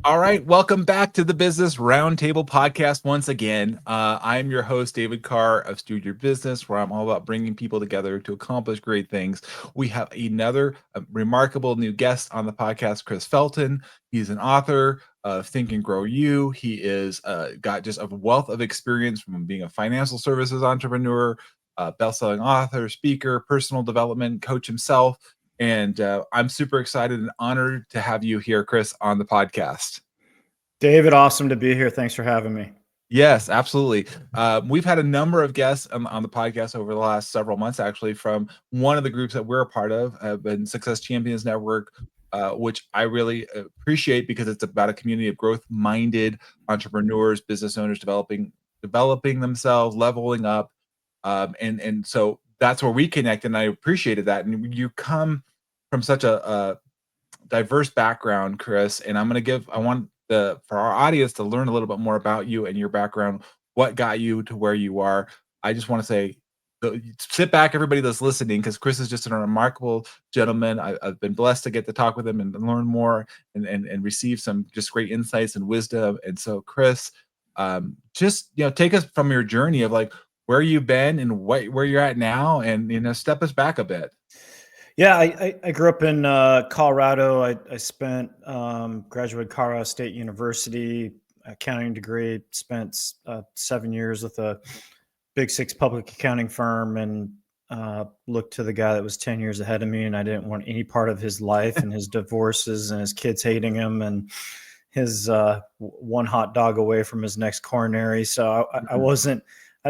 All right, welcome back to the Business Roundtable Podcast once again. I'm your host, David Carr of Steward Your Business, where I'm all about bringing people together to accomplish great things. We have another remarkable new guest on the podcast, Chris Felton. He's an author of Think and Grow You. He is got just a wealth of experience from being a financial services entrepreneur, best-selling author, speaker, personal development coach himself. And I'm super excited and honored to have you here, Chris, on the podcast. David, awesome to be here. Thanks for having me. Yes, absolutely. We've had a number of guests on the podcast over the last several months, actually, from one of the groups that we're a part of, been Success Champions Network, which I really appreciate because it's about a community of growth-minded entrepreneurs, business owners developing themselves, leveling up, and so that's where we connect, and I appreciated that. And you come from such a diverse background, Chris, and I want for our audience to learn a little bit more about you and your background, what got you to where you are. I just want to say, sit back, everybody that's listening, because Chris is just a remarkable gentleman. I've been blessed to get to talk with him and learn more and receive some just great insights and wisdom. And so, Chris, just take us from your journey of like where you've been and where you're at now, and step us back a bit. Yeah, I grew up in Colorado. I spent graduated Colorado State University, accounting degree. Spent 7 years with a Big Six public accounting firm, and looked to the guy that was 10 years ahead of me, and I didn't want any part of his life and his divorces and his kids hating him and his one hot dog away from his next coronary. So I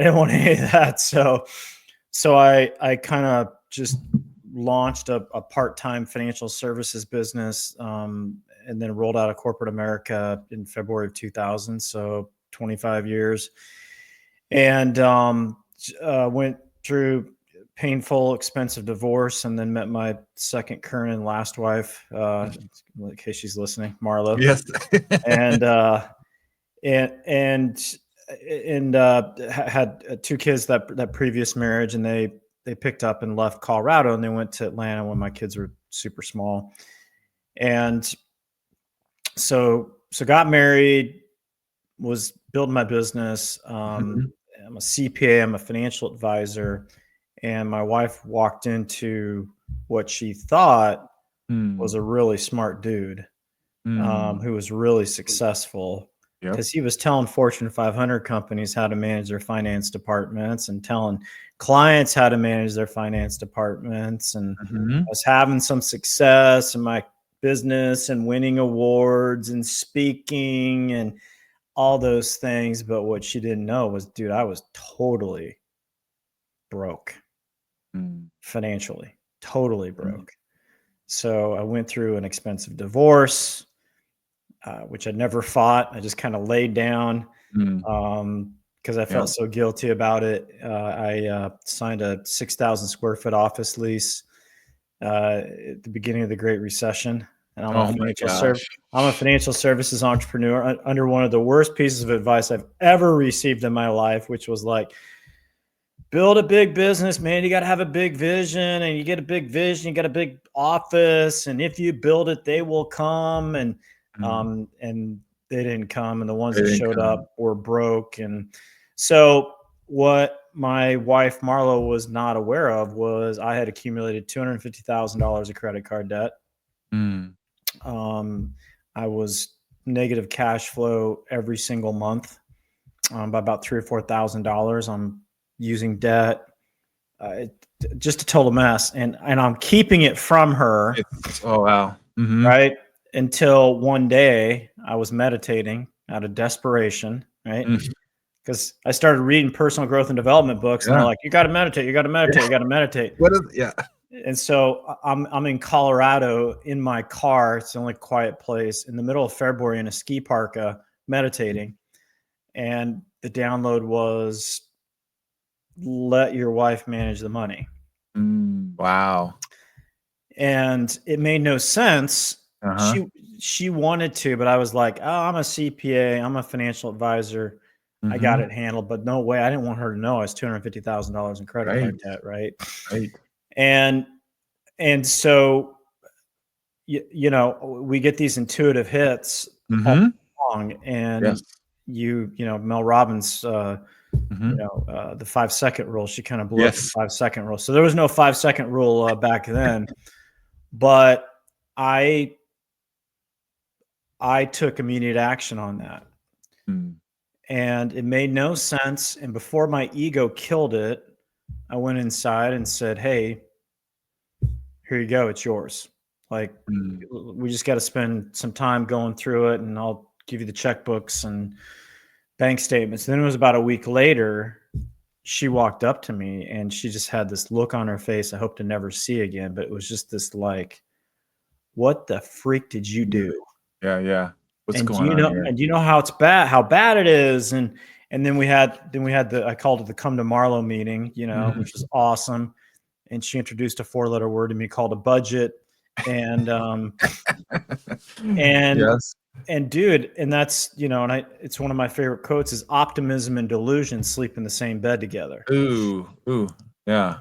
didn't want any of that. So I kind of just launched a part-time financial services business, and then rolled out of corporate America in February of 2000. So 25 years, and went through painful, expensive divorce, and then met my second, current, and last wife, in case she's listening, Marlo. Yes. and had two kids that previous marriage, and they picked up and left Colorado, and they went to Atlanta when my kids were super small. And so got married, was building my business. I'm a CPA, I'm a financial advisor, and my wife walked into what she thought was a really smart dude, who was really successful, because he was telling Fortune 500 companies how to manage their finance departments and telling clients how to manage their finance departments. And I was having some success in my business and winning awards and speaking and all those things. But what she didn't know was, dude, I was totally broke financially, totally broke. So I went through an expensive divorce, which I never fought. I just kind of laid down because I felt so guilty about it. I signed a 6,000 square foot office lease at the beginning of the Great Recession. And I'm a financial services entrepreneur under one of the worst pieces of advice I've ever received in my life, which was like, build a big business, man. You got to have a big vision, and you get a big vision, you got a big office, and if you build it, they will come. And they didn't come, and the ones that showed up were broke. And so what my wife Marlo was not aware of was I had accumulated $250,000 of credit card debt. I was negative cash flow every single month, by about $3,000 or $4,000. I'm using debt, just a total mess, and I'm keeping it from her. Oh wow! Right, until one day I was meditating out of desperation, right? Because I started reading personal growth and development books, and they're like, "You got to meditate. You got to meditate. You got to meditate." And so I'm in Colorado in my car. It's the only quiet place in the middle of February in a ski parka meditating. And the download was, let your wife manage the money. Wow. And it made no sense. She wanted to, but I was like, oh, I'm a CPA. I'm a financial advisor. I got it handled, but no way. I didn't want her to know I was $250,000 in credit card debt. Right. And so, we get these intuitive hits Mm-hmm. long. And Yes. Mel Robbins, Mm-hmm. the 5-second rule, she kind of blew up the Yes. 5-second rule. So there was no 5-second rule back then, but I took immediate action on that. Mm. And it made no sense. And before my ego killed it, I went inside and said, hey, here you go. It's yours. Like, we just got to spend some time going through it, and I'll give you the checkbooks and bank statements. And then it was about a week later, she walked up to me and she just had this look on her face I hope to never see again. But it was just this like, what the freak did you do? Yeah. What's And going on here? And you know how it's bad, how bad it is. And then we had I called it the Come to Marlowe meeting, which was awesome. And she introduced a 4-letter word to me called a budget. And Yes. and dude, and that's, it's one of my favorite quotes is optimism and delusion sleep in the same bed together. Ooh. Yeah.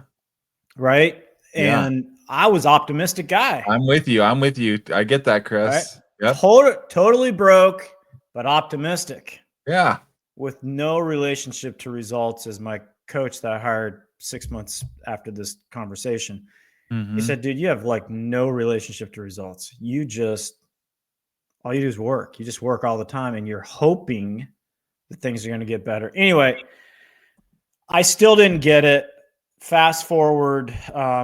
Right. Yeah. And I was optimistic guy. I'm with you. I get that, Chris. Right? Yep. Totally broke, but optimistic. Yeah. With no relationship to results, as my coach that I hired 6 months after this conversation, he said, dude, you have like no relationship to results. All you do is work. You just work all the time and you're hoping that things are going to get better. Anyway, I still didn't get it. Fast forward,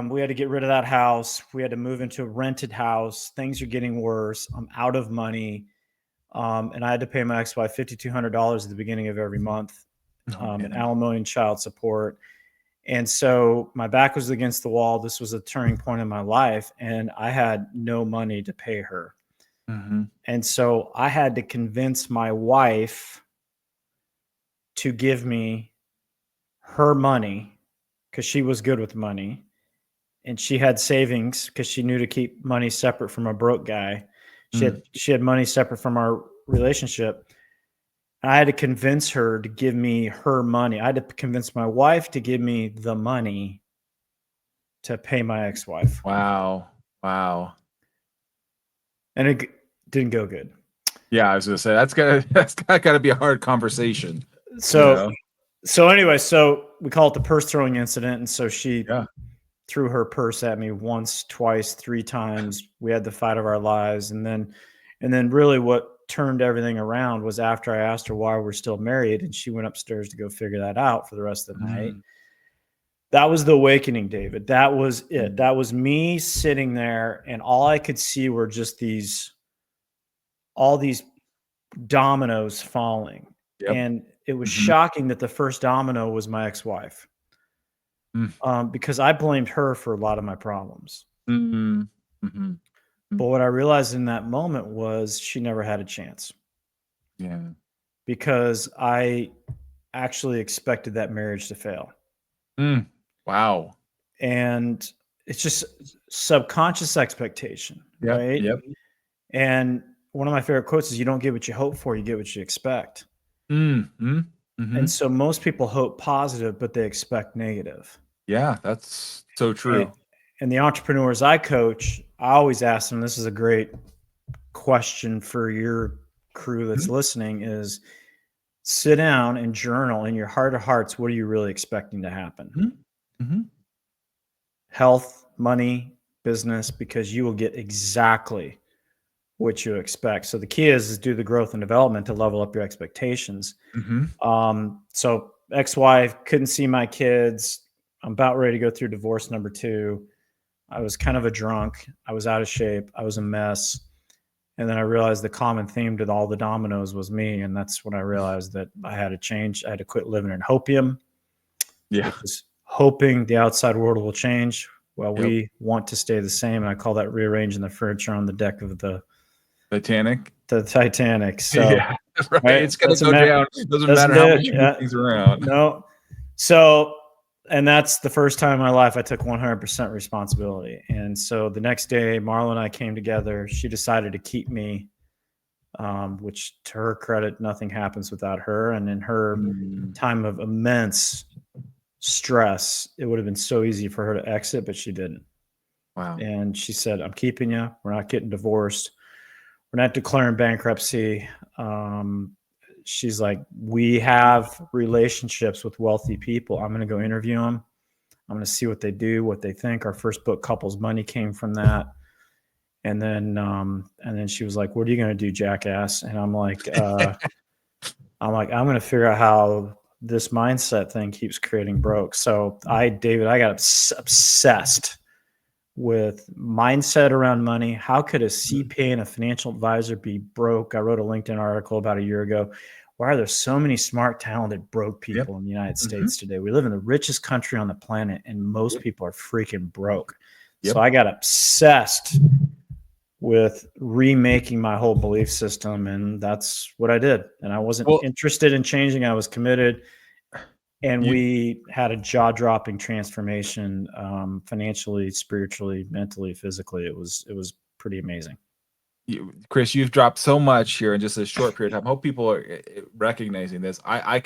we had to get rid of that house. We had to move into a rented house. Things are getting worse. I'm out of money. And I had to pay my ex-wife $5,200 at the beginning of every month, in alimony and child support. And so my back was against the wall. This was a turning point in my life, and I had no money to pay her. And so I had to convince my wife to give me her money because she was good with money. And she had savings because she knew to keep money separate from a broke guy. She had money separate from our relationship. And I had to convince her to give me her money. I had to convince my wife to give me the money to pay my ex-wife. Wow. And it didn't go good. Yeah, I was gonna say that's gotta be a hard conversation. So anyway, we call it the purse throwing incident. And so she threw her purse at me once, twice, 3 times. We had the fight of our lives. And then really what turned everything around was after I asked her why we're still married, and she went upstairs to go figure that out for the rest of the night. That was the awakening, David. That was it. That was me sitting there, and all I could see were just all these dominoes falling. And it was shocking that the first domino was my ex-wife. Because I blamed her for a lot of my problems. But what I realized in that moment was she never had a chance. Yeah. Because I actually expected that marriage to fail. Wow. And it's just subconscious expectation, right? Yep. And one of my favorite quotes is, you don't get what you hope for, you get what you expect. And so most people hope positive, but they expect negative. Yeah, that's so true. And the entrepreneurs I coach, I always ask them, this is a great question for your crew that's listening, is sit down and journal in your heart of hearts. What are you really expecting to happen? Health, money, business, because you will get exactly what you expect. So the key is do the growth and development to level up your expectations. So ex-wife, couldn't see my kids. I'm about ready to go through divorce number 2. I was kind of a drunk. I was out of shape. I was a mess. And then I realized the common theme to all the dominoes was me. And that's when I realized that I had to change. I had to quit living in hopium. Yeah. Just hoping the outside world will change while we want to stay the same. And I call that rearranging the furniture on the deck of the Titanic. So right? It's gonna go down. It doesn't matter how much you move things around. No. So, and that's the first time in my life I took 100% responsibility. And so the next day, Marla and I came together. She decided to keep me, which to her credit, nothing happens without her. And in her time of immense stress, it would have been so easy for her to exit, but she didn't. Wow. And she said, I'm keeping you. We're not getting divorced. we're not declaring bankruptcy. She's like, we have relationships with wealthy people. I'm going to go interview them. I'm going to see what they do, what they think. Our first book, Couples Money, came from that. And then she was like, what are you going to do, jackass? And I'm like, I'm going to figure out how this mindset thing keeps creating broke. So David, I got obsessed with mindset around money. How could a CPA and a financial advisor be broke? I wrote a LinkedIn article about a year ago. Why are there so many smart, talented, broke people in the United States today? We live in the richest country on the planet, and most people are freaking broke. So I got obsessed with remaking my whole belief system, and that's what I did. And I wasn't interested in changing. I was committed. And we had a jaw-dropping transformation, financially, spiritually, mentally, physically. It was pretty amazing. Chris, you've dropped so much here in just a short period of time. I hope people are recognizing this. I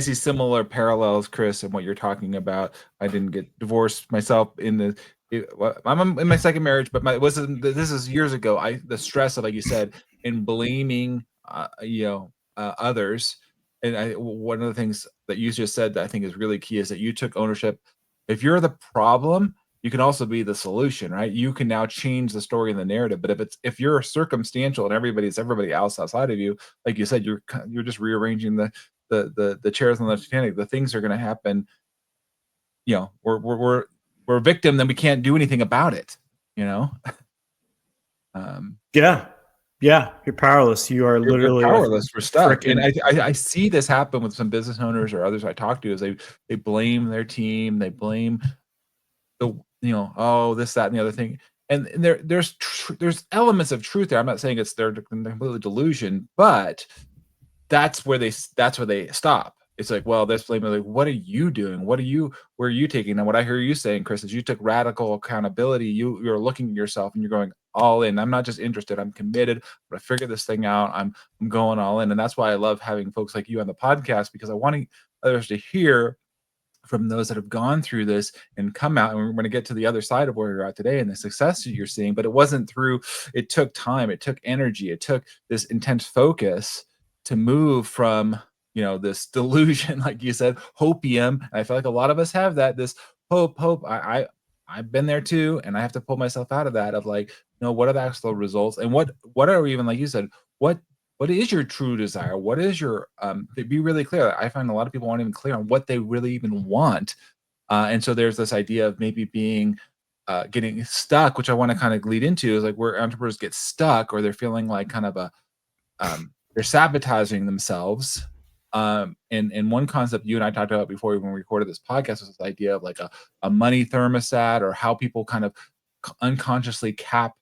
see similar parallels, Chris, in what you're talking about. I didn't get divorced myself I'm in my second marriage, but this is years ago. The stress of, like you said, in blaming, others. And one of the things that you just said that I think is really key is that you took ownership. If you're the problem, you can also be the solution, right? You can now change the story and the narrative. But if you're circumstantial and everybody else outside of you, like you said, you're just rearranging the chairs on the Titanic. The things are going to happen. We're a victim, then we can't do anything about it. Yeah, you're powerless. You're literally powerless for stuff. And I see this happen with some business owners or others I talk to, is they blame their team, they blame this, that, and the other thing. And there's elements of truth there. I'm not saying they're completely delusion, but that's where they stop. It's like, well, that's blaming. Like, what are you doing? Where are you taking? And what I hear you saying, Chris, is you took radical accountability. You're looking at yourself and you're going all in. I'm not just interested. I'm committed. I'm gonna figure this thing out. I'm going all in. And that's why I love having folks like you on the podcast, because I want others to hear from those that have gone through this and come out. And we're going to get to the other side of where you're at today and the success that you're seeing. But it took time, it took energy, it took this intense focus to move from this delusion, like you said, hopium. And I feel like a lot of us have that, this hope. I've been there too, and I have to pull myself out of that, of like, what are the actual results, and what are even, like you said, what is your true desire? What is your be really clear. I find a lot of people aren't even clear on what they really even want, and so there's this idea of maybe being getting stuck, which I want to kind of lead into, is like where entrepreneurs get stuck, or they're feeling like kind of they're sabotaging themselves. And one concept you and I talked about before we recorded this podcast was this idea of like a money thermostat, or how people kind of unconsciously cap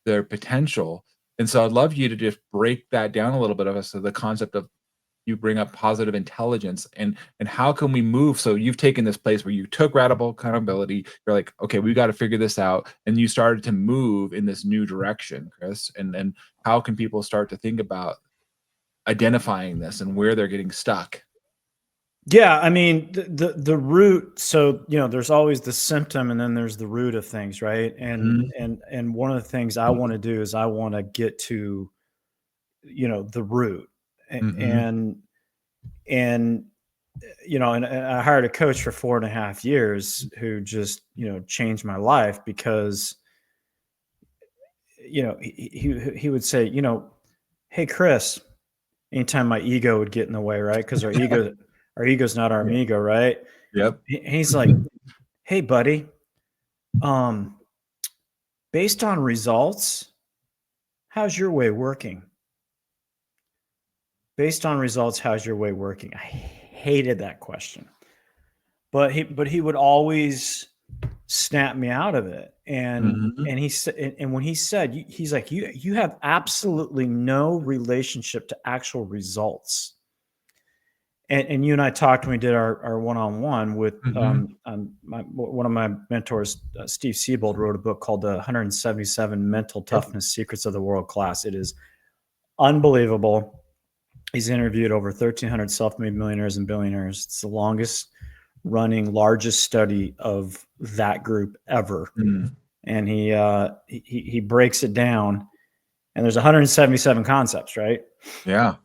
their potential. And so I'd love you to just break that down a little bit of us. So the concept of, you bring up positive intelligence, and how can we move? So you've taken this place where you took radical accountability. You're like, okay, we got to figure this out. And you started to move in this new direction, Chris. And how can people start to think about identifying this and where they're getting stuck? Yeah, I mean, the root. So there's always the symptom, and then there's the root of things, right? And one of the things I want to do is I want to get to the root, and I hired a coach for 4.5 years who just changed my life, because he would say, hey, Chris, anytime my ego would get in the way, right? Because our ego's not our amigo, right? Yep. He's like, hey, buddy, based on results, how's your way working? Based on results, how's your way working? I hated that question, but he would always snap me out of it. And he said, and when he said, he's like, you have absolutely no relationship to actual results. And you and I talked when we did our one-on-one with one of my mentors, Steve Siebold, wrote a book called The 177 Mental Toughness Secrets of the World Class. It is unbelievable. He's interviewed over 1,300 self-made millionaires and billionaires. It's the longest running, largest study of that group ever. And he breaks it down. And there's 177 concepts, right? Yeah.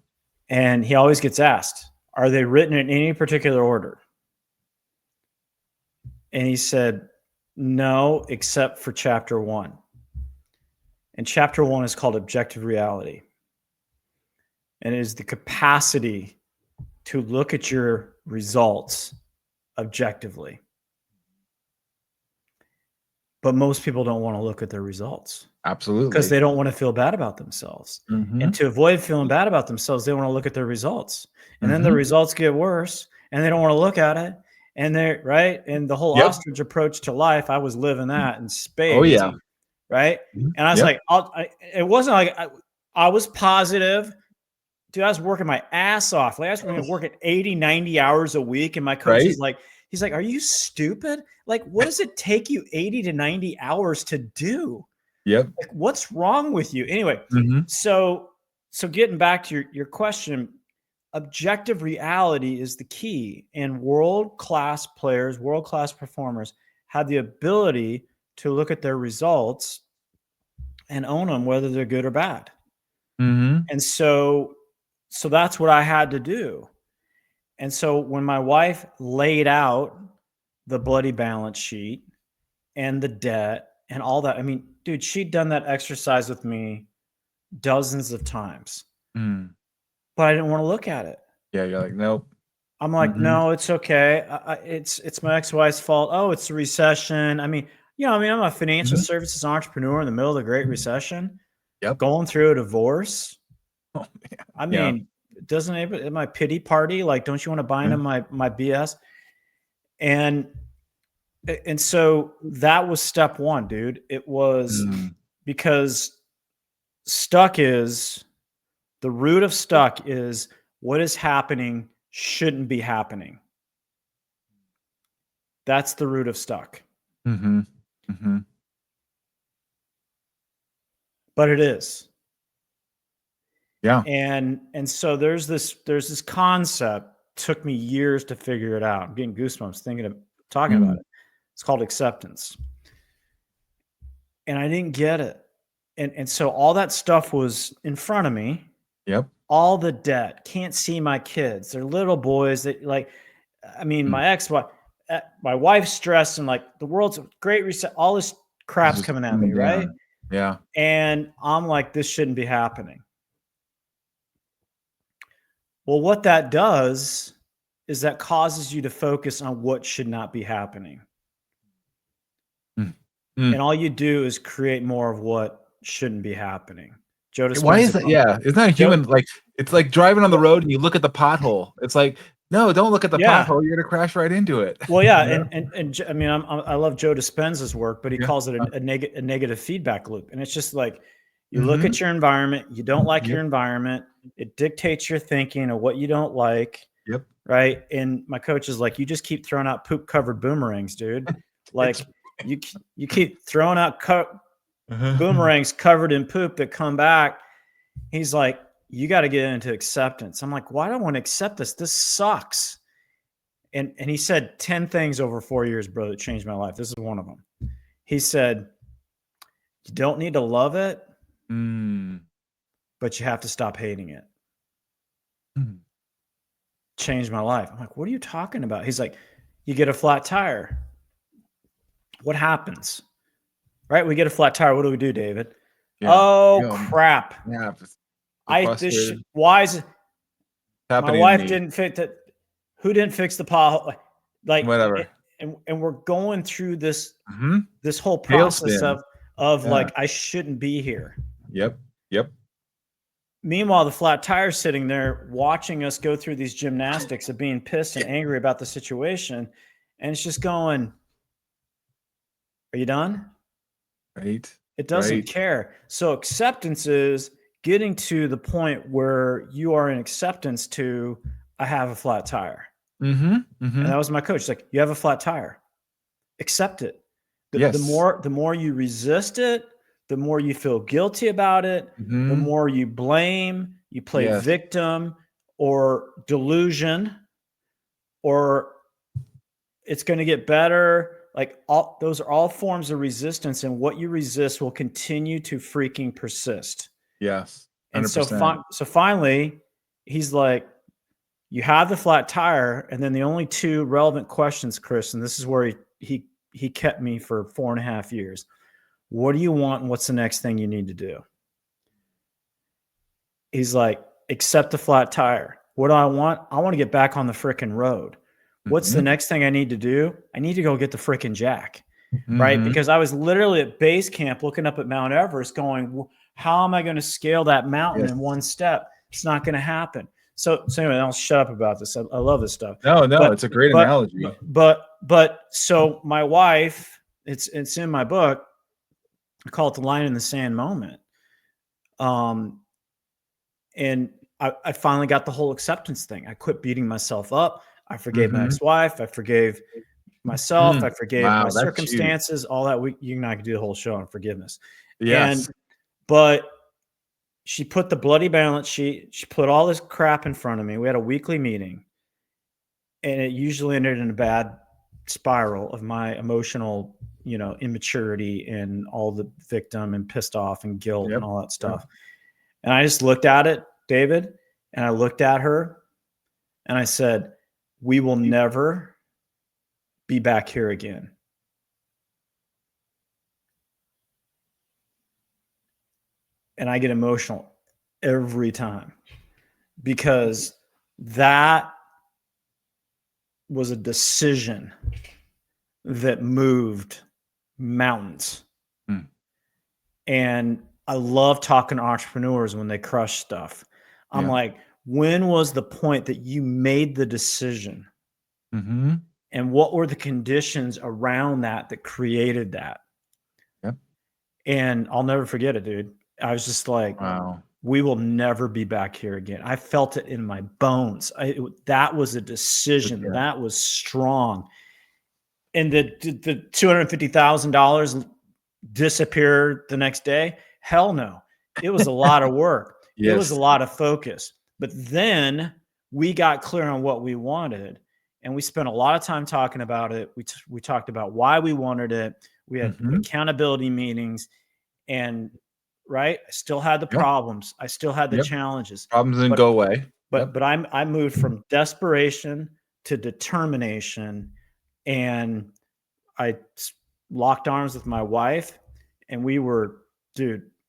And he always gets asked, are they written in any particular order? And he said, no, except for chapter 1. And chapter 1 is called Objective Reality. And it is the capacity to look at your results objectively. But most people don't want to look at their results. Absolutely. Because they don't want to feel bad about themselves. Mm-hmm. And to avoid feeling bad about themselves, they want to look at their results. And then the results get worse and they don't want to look at it. And they're right. And the whole ostrich approach to life, I was living that in spades. Oh, yeah. Right. And I was like, it wasn't like I was positive. Dude, I was working my ass off. Like I was working 80, 90 hours a week. And my coach is like, he's like, are you stupid? Like, what does it take you 80 to 90 hours to do? Yep. Like, what's wrong with you? Anyway, so getting back to your question, objective reality is the key. And world-class players, world-class performers have the ability to look at their results and own them, whether they're good or bad. And so that's what I had to do. And so when my wife laid out the bloody balance sheet and the debt and all that, I mean, dude, she'd done that exercise with me dozens of times, but I didn't want to look at it. Yeah. You're like, nope. I'm like, no, it's okay. It's my ex-wife's fault. Oh, it's the recession. I mean, I'm a financial services entrepreneur in the middle of the Great Recession. Yep. Going through a divorce. Oh, man. I mean, doesn't anybody at my pity party? Like, don't you want to buy into my BS? And so that was step one, dude. It was because the root of stuck is what is happening shouldn't be happening. That's the root of stuck. But it is. Yeah. And so there's this concept. Took me years to figure it out. I'm getting goosebumps talking about it. It's called acceptance. And I didn't get it. And so all that stuff was in front of me. Yep. All the debt. Can't see my kids. They're little boys that my ex-wife, my wife's stressed and like the world's a great reset. All this crap's coming at me, right? Yeah. And I'm like, this shouldn't be happening. Well, what that does is that causes you to focus on what should not be happening. And all you do is create more of what shouldn't be happening. Joe Dispenza. Why is that? Yeah. It's not human. Like, it's like driving on the road and you look at the pothole. It's like, no, don't look at the pothole. You're going to crash right into it. Well, yeah. And I mean, I love Joe Dispenza's work, but he calls it a negative feedback loop. And it's just like, you look at your environment, you don't like your environment. It dictates your thinking of what you don't like. Yep. Right. And my coach is like, you just keep throwing out poop covered boomerangs, dude. Like you keep throwing out boomerangs covered in poop that come back. He's like, you got to get into acceptance. I'm like, why do I want to accept this? This sucks. And he said 10 things over 4 years, bro, that changed my life. This is one of them. He said, you don't need to love it, but you have to stop hating it. Changed my life. I'm like, what are you talking about? He's like, you get a flat tire. What happens? Right? We get a flat tire. What do we do, David? Yeah. Crap. Yeah. Why is it? My wife didn't fix it. Who didn't fix the pothole? Like whatever. And we're going through this this whole process of like, I shouldn't be here. Yep. Meanwhile, the flat tire's sitting there watching us go through these gymnastics of being pissed and angry about the situation. And it's just going, are you done? Right. It doesn't care. So acceptance is getting to the point where you are in acceptance to, I have a flat tire. And that was my coach. He's like, you have a flat tire. Accept it. The more you resist it, the more you feel guilty about it, the more you blame, you play victim or delusion, or it's going to get better. Like those are all forms of resistance, and what you resist will continue to freaking persist. Yes. 100%. And so finally, he's like, you have the flat tire. And then the only two relevant questions, Chris, and this is where he kept me for 4.5 years. What do you want? And what's the next thing you need to do? He's like, accept the flat tire. What do I want? I want to get back on the frickin' road. What's the next thing I need to do? I need to go get the frickin' jack, right? Because I was literally at base camp looking up at Mount Everest going, how am I going to scale that mountain in one step? It's not going to happen. So anyway, I'll shut up about this. I love this stuff. No, it's a great analogy. But so my wife, it's in my book. I call it the line in the sand moment. And I finally got the whole acceptance thing. I quit beating myself up. I forgave my ex-wife. I forgave myself. I forgave my circumstances, all that. You and I could do the whole show on forgiveness. Yes. But she put the bloody balance sheet. She put all this crap in front of me. We had a weekly meeting, and it usually ended in a bad spiral of my emotional, immaturity and all the victim and pissed off and guilt and all that stuff. And I just looked at it, David, and I looked at her and I said, we will never be back here again. And I get emotional every time because that was a decision that moved mountains. And I love talking to entrepreneurs when they crush stuff. I'm like, when was the point that you made the decision? And what were the conditions around that created that? And I'll never forget it, dude. I was just like, wow, we will never be back here again. I felt it in my bones. That was a decision. That was strong. And the $250,000 disappeared the next day. Hell no. It was a lot of work. It was a lot of focus. But then we got clear on what we wanted. And we spent a lot of time talking about it. We talked about why we wanted it. We had accountability meetings. And I still had the problems. I still had the challenges. Problems didn't go away. But I moved from desperation to determination. And I locked arms with my wife. And we were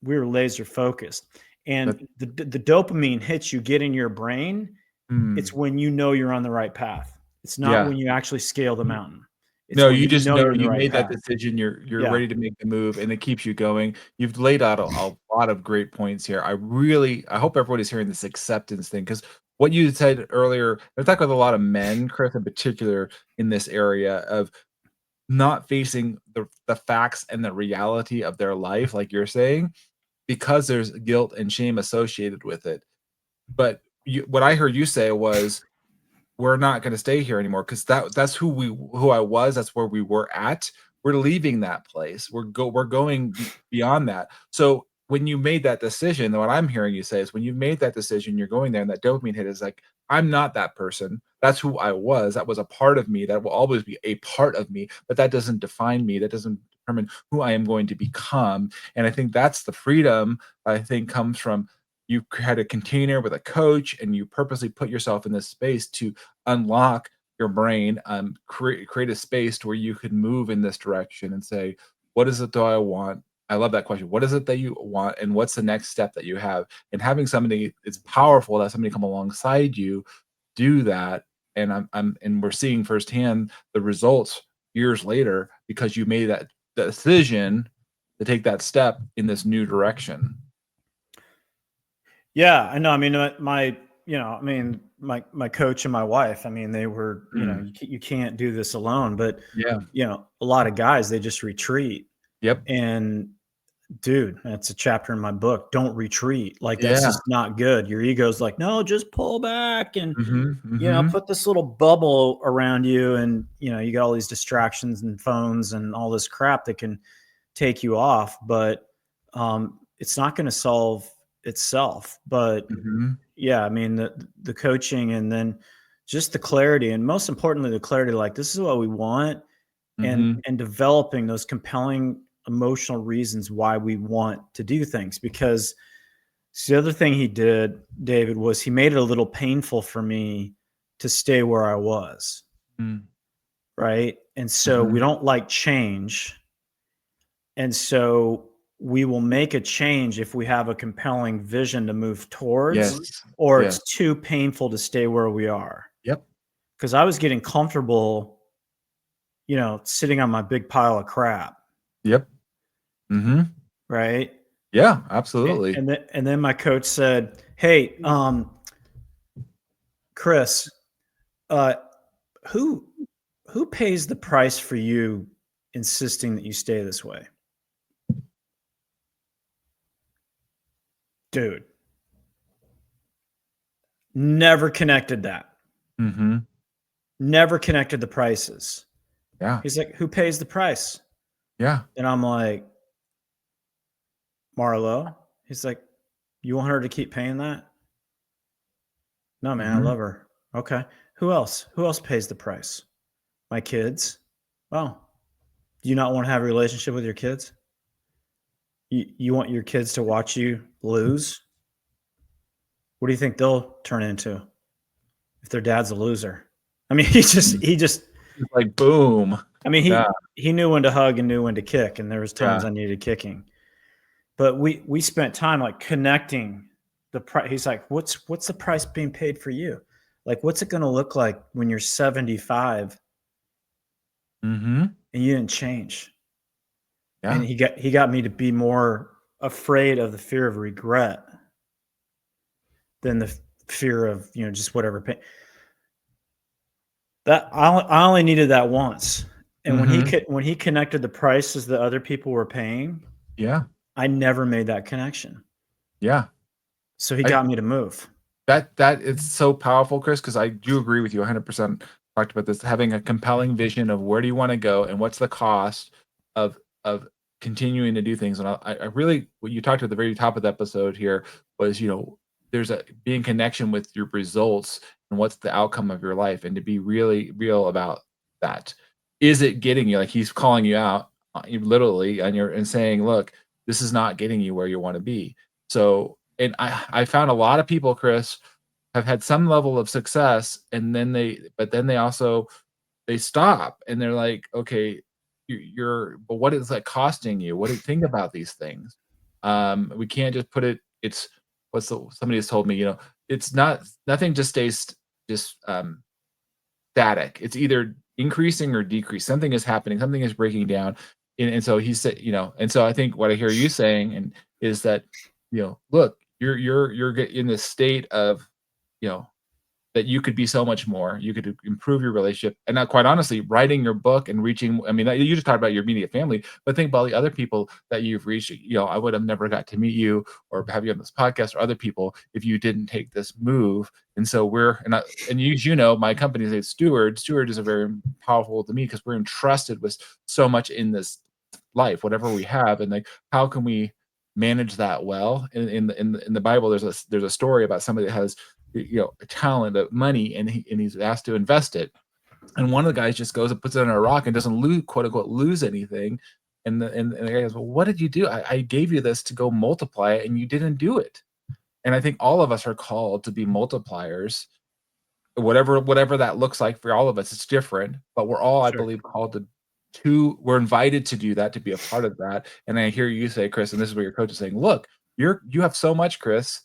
laser focused. And the dopamine hits you get in your brain. It's when you know you're on the right path. It's not when you actually scale the mountain. No, you just know you made that decision. You're ready to make the move, and it keeps you going. You've laid out a lot of great points here. I hope everybody's hearing this acceptance thing, because what you said earlier, I talk with a lot of men, Chris, in particular, in this area of not facing the facts and the reality of their life, like you're saying, because there's guilt and shame associated with it. But what I heard you say was, we're not going to stay here anymore, because that's who I was. That's where we were at. We're leaving that place. We're going beyond that. So when you made that decision, what I'm hearing you say is, when you made that decision, you're going there, and that dopamine hit is like, I'm not that person. That's who I was. That was a part of me. That will always be a part of me, but that doesn't define me. That doesn't determine who I am going to become. And I think that's the freedom, I think, comes from, you had a container with a coach, and you purposely put yourself in this space to unlock your brain, create a space to where you could move in this direction and say, what is it that I want? I love that question. What is it that you want? And what's the next step that you have? And having somebody, it's powerful that somebody come alongside you, do that. And and we're seeing firsthand the results years later, because you made that decision to take that step in this new direction. Yeah, I know. I mean, my coach and my wife, they were, you can't do this alone, but a lot of guys, they just retreat. And dude, that's a chapter in my book. Don't retreat. Like, that's just not good. Your ego's like, no, just pull back and, put this little bubble around you. And, you got all these distractions and phones and all this crap that can take you off, but it's not going to solve itself. But the coaching, and then just the clarity, and most importantly, the clarity, like, this is what we want, and developing those compelling emotional reasons why we want to do things. Because So the other thing he did, David, was he made it a little painful for me to stay where I was. Mm. Right. And so we don't like change. And so we will make a change if we have a compelling vision to move towards, Yes. or Yes. it's too painful to stay where we are. Yep. Because I was getting comfortable, sitting on my big pile of crap. Yep. Mm-hmm. Right. Yeah, absolutely. And then my coach said, "Hey, Chris, who pays the price for you insisting that you stay this way?" Dude, never connected that. Mm-hmm. Never connected the prices. Yeah. He's like, "Who pays the price?" Yeah. And I'm like, "Marlo." He's like, "You want her to keep paying that?" "No, man, I love her." "Okay. Who else? Who else pays the price?" "My kids." "Oh, do you not want to have a relationship with your kids? You want your kids to watch you lose? What do you think they'll turn into if their dad's a loser?" I mean, he just It's like boom. I mean, he knew when to hug and knew when to kick, and there was times Yeah. I needed kicking. But we spent time like connecting the price. He's like, what's the price being paid for you? Like, what's it going to look like when you're 75 Mm-hmm. and you didn't change? Yeah. And he got me to be more afraid of the fear of regret than the fear of, just whatever pain. That I only needed that once. And when he connected the prices that other people were paying, Yeah. I never made that connection. Yeah. So he got me to move. That is so powerful, Chris, because I do agree with you 100%. Talked about this, having a compelling vision of where do you want to go and what's the cost of continuing to do things. And I really, what you talked at the very top of the episode here was, there's being connection with your results and what's the outcome of your life, and to be really real about that. Is it getting you, like he's calling you out literally and saying, look, this is not getting you where you want to be. So, and I found a lot of people, Chris, have had some level of success, and then they also they stop and they're like, okay, but what is that costing you? What do you think about these things? We can't just put it. It's somebody has told me, it's nothing just stays just static. It's either increasing or decrease. Something is happening. Something is breaking down. And so he said, and so I think what I hear you saying is that, look, you're in this state of, that you could be so much more. You could improve your relationship. And not quite honestly, writing your book and reaching, I mean, you just talked about your immediate family, but think about the other people that you've reached. I would have never got to meet you or have you on this podcast or other people if you didn't take this move. And so my company is Steward. Steward is a very powerful to me because we're entrusted with so much in this life, whatever we have. And like, how can we manage that well? In the Bible, there's a story about somebody that has a talent of money, and he's asked to invest it, and one of the guys just goes and puts it on a rock and doesn't lose, quote unquote, lose anything, and the guy goes, well, what did you do? I gave you this to go multiply it, and you didn't do it. And I think all of us are called to be multipliers, whatever that looks like for all of us. It's different, but we're all, I believe, called we're invited to do that, to be a part of that. And I hear you say, Chris, and this is what your coach is saying, look, you have so much, Chris,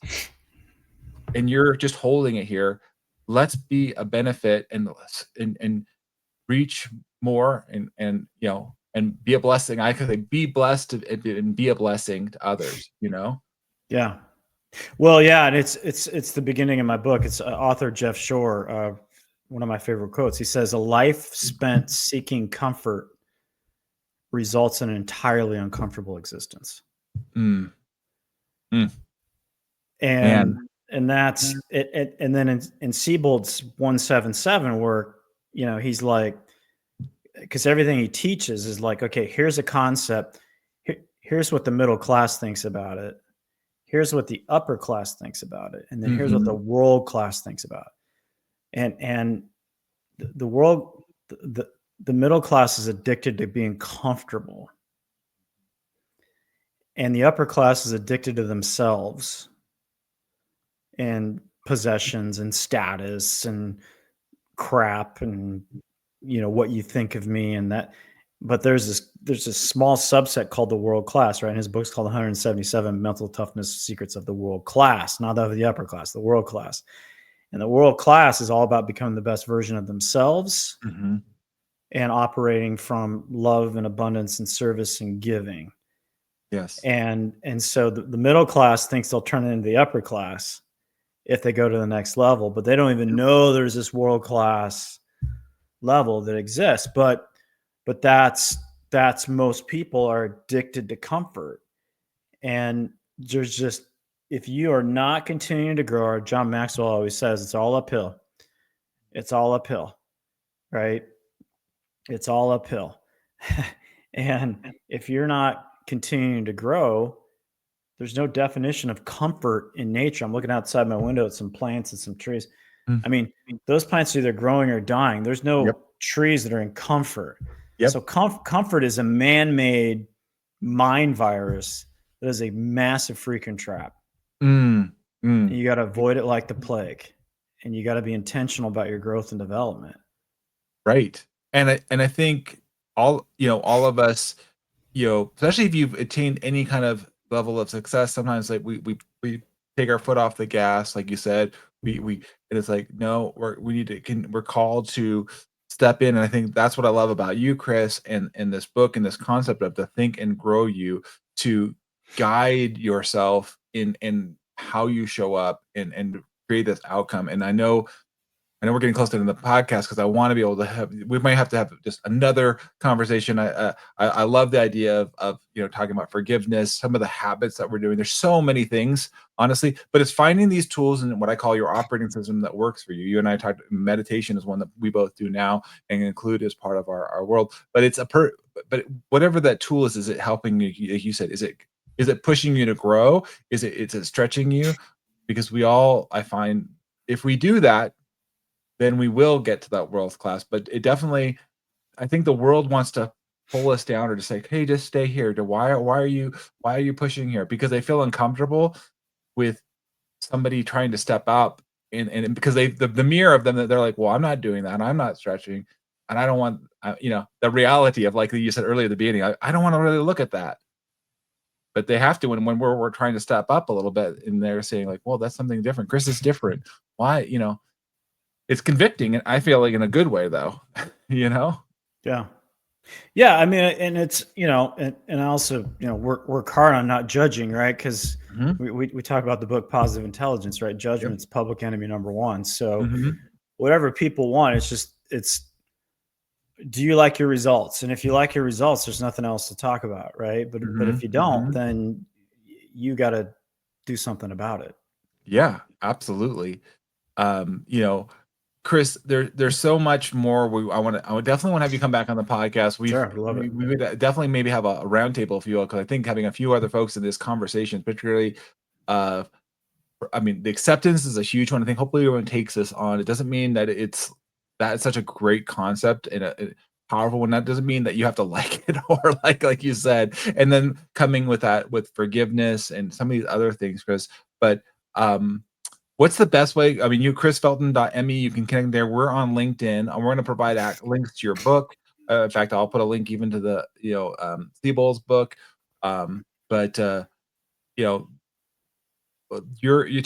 and you're just holding it here. Let's be a benefit and reach more and be a blessing. I could say be blessed and be a blessing to others, Yeah. Well, yeah. And it's the beginning of my book. It's author Jeff Shore. One of my favorite quotes. He says, "A life spent seeking comfort results in an entirely uncomfortable existence." Mm. Mm. And that's it. And then in Siebold's 177, where, he's like, because everything he teaches is like, okay, here's a concept. Here's what the middle class thinks about it. Here's what the upper class thinks about it. And then here's what the world class thinks about it. And the world, the middle class is addicted to being comfortable. And the upper class is addicted to themselves. and possessions and status and crap and what you think of me and that. But there's this small subset called the world class, right? And his book's called 177 Mental Toughness Secrets of the World Class, not of the upper class, the world class. And the world class is all about becoming the best version of themselves and operating from love and abundance and service and giving. Yes. And so the middle class thinks they'll turn it into the upper class if they go to the next level, but they don't even know there's this world class level that exists. But that's most people are addicted to comfort. And there's just, if you are not continuing to grow, John Maxwell always says it's all uphill. It's all uphill, right? It's all uphill. And if you're not continuing to grow, there's no definition of comfort in nature. I'm looking outside my window at some plants and some trees. I mean, those plants are either growing or dying. There's no trees that are in comfort. So comfort is a man-made mind virus that is a massive freaking trap. You got to avoid it like the plague, and you got to be intentional about your growth and development. Right. And I think all of us, especially if you've attained any kind of level of success, sometimes like we take our foot off the gas, like you said, we and it's like, no, we're called to step in. And I think that's what I love about you, Chris, and this book and this concept of the Think and Grow You, to guide yourself in how you show up and create this outcome. And I know we're getting close to the podcast because I want to be able to we might have to have just another conversation. I love the idea of talking about forgiveness, some of the habits that we're doing. There's so many things, honestly, but it's finding these tools and what I call your operating system that works for you. You and I talked, meditation is one that we both do now and include as part of our world. But it's but whatever that tool is it helping you? Like you said, is it pushing you to grow? Is it stretching you? Because I find if we do that, then we will get to that world class. But it definitely, I think the world wants to pull us down or to say, hey, just stay here. Why are you pushing here? Because they feel uncomfortable with somebody trying to step up and because the mirror of them, that they're like, well, I'm not doing that. I'm not stretching. And I don't want, the reality of, like you said earlier at the beginning, I don't want to really look at that. But they have to when we're trying to step up a little bit, and they're saying like, well, that's something different. Chris is different. Why, it's convicting, and I feel like in a good way, though. Yeah. I mean, and it's and also work hard on not judging, right? Because we talk about the book Positive Intelligence, right? Judgment's public enemy number one. So whatever people want, it's do you like your results? And if you like your results, there's nothing else to talk about, right? But if you don't, then you got to do something about it. Yeah, absolutely. Chris, there's so much more. I would definitely want to have you come back on the podcast. We would definitely maybe have a roundtable, if you will, because I think having a few other folks in this conversation, particularly, the acceptance is a huge one. I think hopefully everyone takes this on. It doesn't mean that it's such a great concept and a powerful one. That doesn't mean that you have to like it or like you said, and then coming with that with forgiveness and some of these other things, Chris. But what's the best way? I mean, chrisfelton.me, you can connect there. We're on LinkedIn, and we're going to provide links to your book. In fact, I'll put a link even to the Thibault's book. It's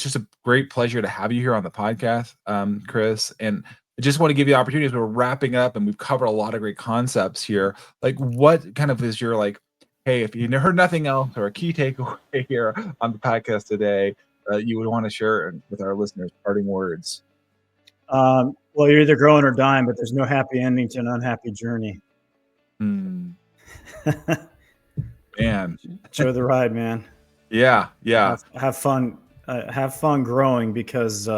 just a great pleasure to have you here on the podcast, Chris. And I just want to give you the opportunity as we're wrapping up, and we've covered a lot of great concepts here. Like, what kind of is your hey, if you heard nothing else or a key takeaway here on the podcast today, you would want to share with our listeners, parting words? Well, you're either growing or dying, but there's no happy ending to an unhappy journey. Man, enjoy the ride, man. Yeah. Have fun. Have fun growing, because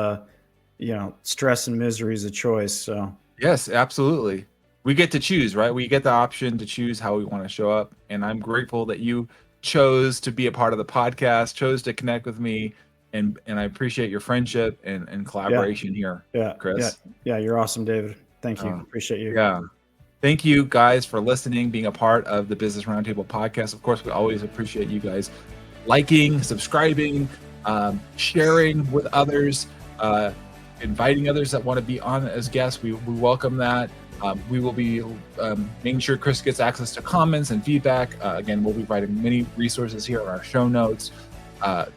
stress and misery is a choice. So yes, absolutely. We get to choose, right? We get the option to choose how we want to show up, and I'm grateful that you chose to be a part of the podcast, chose to connect with me. And I appreciate your friendship and collaboration here, Chris. Yeah, you're awesome, David. Thank you. Appreciate you. Yeah. Thank you guys for listening, being a part of the Business Roundtable podcast. Of course, we always appreciate you guys liking, subscribing, sharing with others, inviting others that want to be on as guests. We welcome that. We will be making sure Chris gets access to comments and feedback. Again, we'll be writing many resources here on our show notes.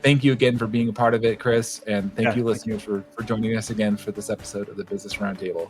Thank you again for being a part of it, Chris. And thank you, listeners, for joining us again for this episode of the Business Roundtable.